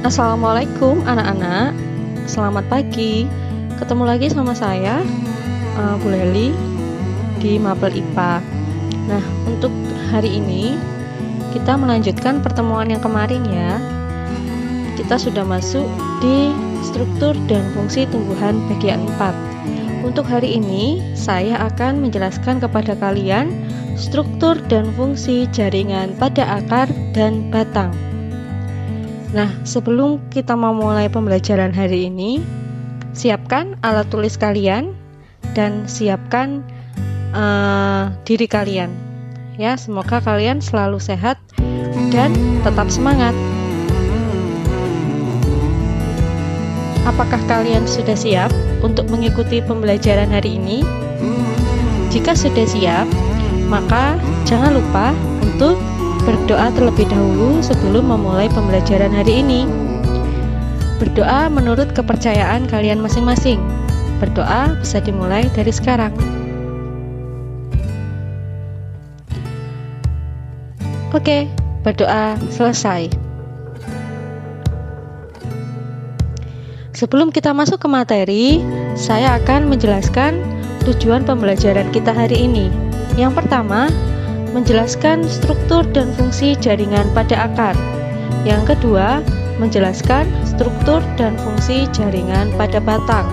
Assalamualaikum anak-anak, selamat pagi. Ketemu lagi sama saya, Bu Leli, di Mapel IPA. Nah, untuk hari ini kita melanjutkan pertemuan yang kemarin ya. Kita sudah masuk di struktur dan fungsi tumbuhan bagian 4. Untuk hari ini, saya akan menjelaskan kepada kalian struktur dan fungsi jaringan pada akar dan batang. Nah, sebelum kita memulai pembelajaran hari ini, siapkan alat tulis kalian dan siapkan diri kalian. Ya, semoga kalian selalu sehat dan tetap semangat. Apakah kalian sudah siap untuk mengikuti pembelajaran hari ini? Jika sudah siap, maka jangan lupa untuk berdoa terlebih dahulu sebelum memulai pembelajaran hari ini. Berdoa menurut kepercayaan kalian masing-masing. Berdoa bisa dimulai dari sekarang. Oke, berdoa selesai. Sebelum kita masuk ke materi, saya akan menjelaskan tujuan pembelajaran kita hari ini. Yang pertama, menjelaskan struktur dan fungsi jaringan pada akar. Yang kedua, menjelaskan struktur dan fungsi jaringan pada batang.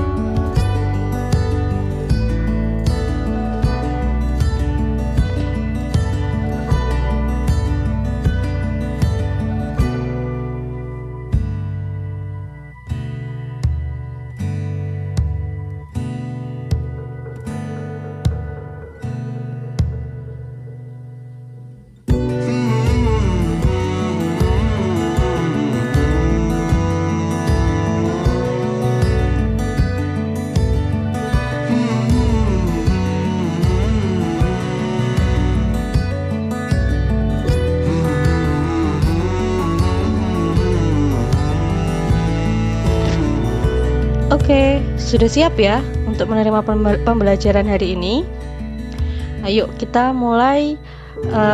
Oke, sudah siap ya untuk menerima pembelajaran hari ini? Ayo kita mulai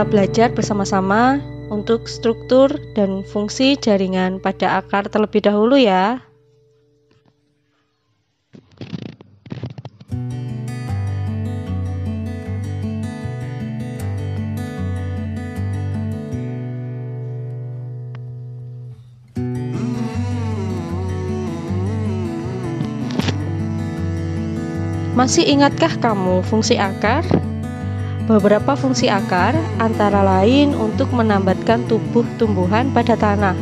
belajar bersama-sama untuk struktur dan fungsi jaringan pada akar terlebih dahulu ya. Masih ingatkah kamu fungsi akar? Beberapa fungsi akar antara lain untuk menambatkan tubuh tumbuhan pada tanah,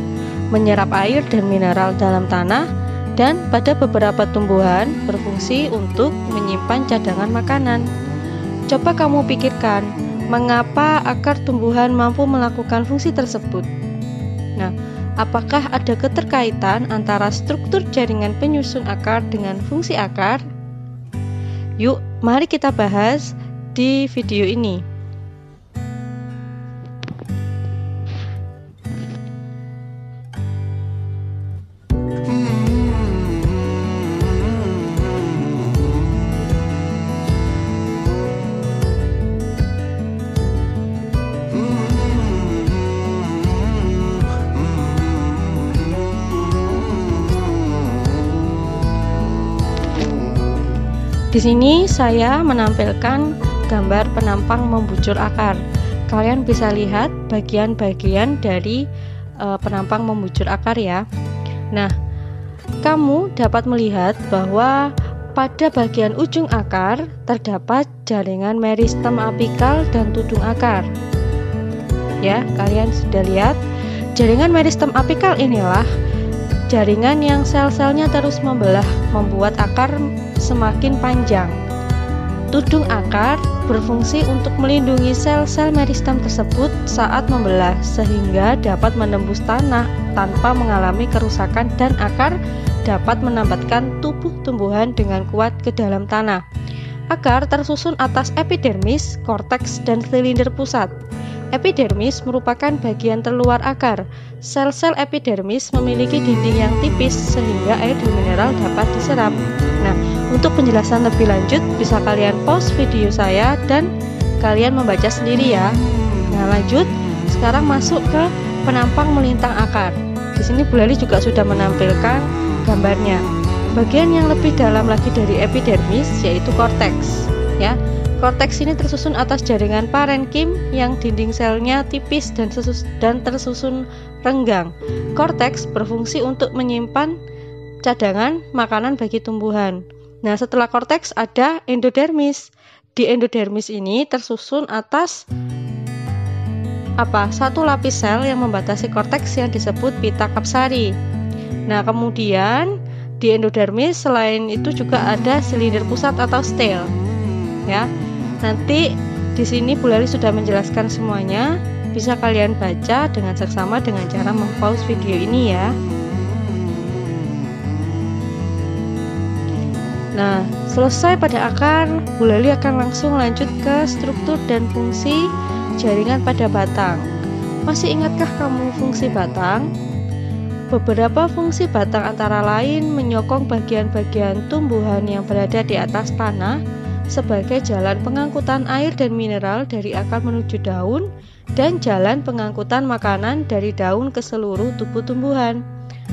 menyerap air dan mineral dalam tanah, dan pada beberapa tumbuhan berfungsi untuk menyimpan cadangan makanan. Coba kamu pikirkan, mengapa akar tumbuhan mampu melakukan fungsi tersebut? Nah, apakah ada keterkaitan antara struktur jaringan penyusun akar dengan fungsi akar? Yuk, mari kita bahas di video ini. Di sini saya menampilkan gambar penampang membujur akar. Kalian bisa lihat bagian-bagian dari penampang membujur akar ya. Nah, kamu dapat melihat bahwa pada bagian ujung akar terdapat jaringan meristem apikal dan tudung akar. Ya, kalian sudah lihat. Jaringan meristem apikal inilah jaringan yang sel-selnya terus membelah, membuat akar semakin panjang. Tudung akar berfungsi untuk melindungi sel-sel meristem tersebut saat membelah, sehingga dapat menembus tanah tanpa mengalami kerusakan dan akar dapat menambatkan tubuh tumbuhan dengan kuat ke dalam tanah. Akar tersusun atas epidermis, korteks, dan silinder pusat. Epidermis merupakan bagian terluar akar. Sel-sel epidermis memiliki dinding yang tipis sehingga air dan mineral dapat diserap. Nah, untuk penjelasan lebih lanjut bisa kalian pause video saya dan kalian membaca sendiri ya. Nah, lanjut. Sekarang masuk ke penampang melintang akar. di sini Bu Leli juga sudah menampilkan gambarnya. Bagian yang lebih dalam lagi dari epidermis yaitu korteks, ya. Korteks ini tersusun atas jaringan parenkim yang dinding selnya tipis dan tersusun renggang. Korteks berfungsi untuk menyimpan cadangan makanan bagi tumbuhan. Nah, setelah korteks ada endodermis. Di endodermis ini tersusun atas satu lapis sel yang membatasi korteks yang disebut pita kapsari. Nah, kemudian di endodermis selain itu juga ada silinder pusat atau stel, ya. Nanti di sini Bu Leli sudah menjelaskan semuanya, bisa kalian baca dengan seksama dengan cara mempause video ini ya. Nah, selesai pada akar, Bu Leli akan langsung lanjut ke struktur dan fungsi jaringan pada batang. Masih ingatkah kamu fungsi batang? Beberapa fungsi batang antara lain menyokong bagian-bagian tumbuhan yang berada di atas tanah sebagai jalan pengangkutan air dan mineral dari akar menuju daun dan jalan pengangkutan makanan dari daun ke seluruh tubuh tumbuhan.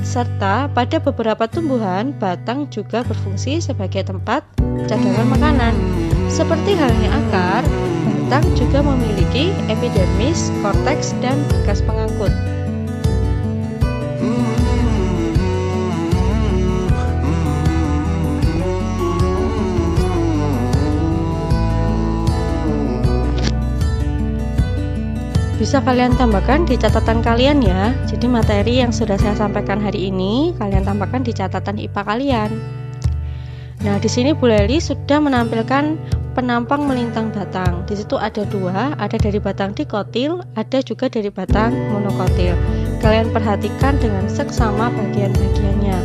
Serta pada beberapa tumbuhan, batang juga berfungsi sebagai tempat cadangan makanan. Seperti halnya akar, batang juga memiliki epidermis, korteks, dan bekas pengangkut. Bisa kalian tambahkan di catatan kalian ya. Jadi materi yang sudah saya sampaikan hari ini kalian tambahkan di catatan IPA kalian. Nah, di sini Bu Leli sudah menampilkan penampang melintang batang. Di situ ada dua, ada dari batang dikotil, ada juga dari batang monokotil. Kalian perhatikan dengan seksama bagian-bagiannya.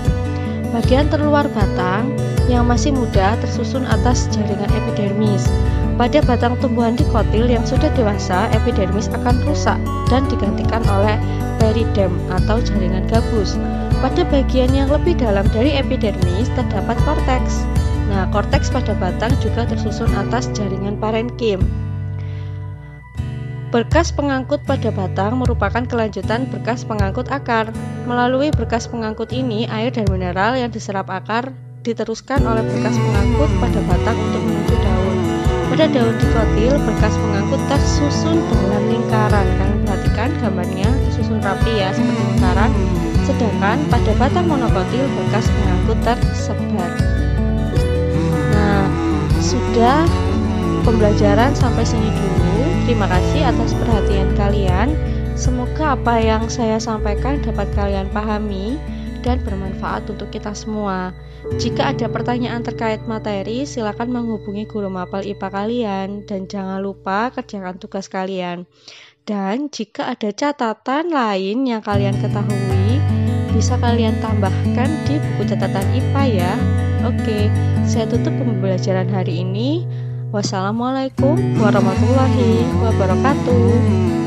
Bagian terluar batang yang masih muda tersusun atas jaringan epidermis. Pada batang tumbuhan dikotil yang sudah dewasa, epidermis akan rusak dan digantikan oleh peridem atau jaringan gabus. Pada bagian yang lebih dalam dari epidermis terdapat korteks. Nah, korteks pada batang juga tersusun atas jaringan parenkim. Berkas pengangkut pada batang merupakan kelanjutan berkas pengangkut akar. Melalui berkas pengangkut ini, air dan mineral yang diserap akar diteruskan oleh berkas pengangkut pada batang untuk menuju daun. Pada daun dikotil, berkas pengangkut tersusun dalam lingkaran. Kalian perhatikan gambarnya disusun rapi ya, seperti lingkaran. Sedangkan pada batang monokotil, berkas pengangkut tersebar. Nah, sudah pembelajaran sampai sini dulu. Terima kasih atas perhatian kalian. Semoga apa yang saya sampaikan dapat kalian pahami dan bermanfaat untuk kita semua. Jika ada pertanyaan terkait materi, silakan menghubungi guru mapel IPA kalian dan jangan lupa kerjakan tugas kalian. Dan jika ada catatan lain yang kalian ketahui, bisa kalian tambahkan di buku catatan IPA ya. Oke, saya tutup pembelajaran hari ini. Wassalamualaikum warahmatullahi wabarakatuh.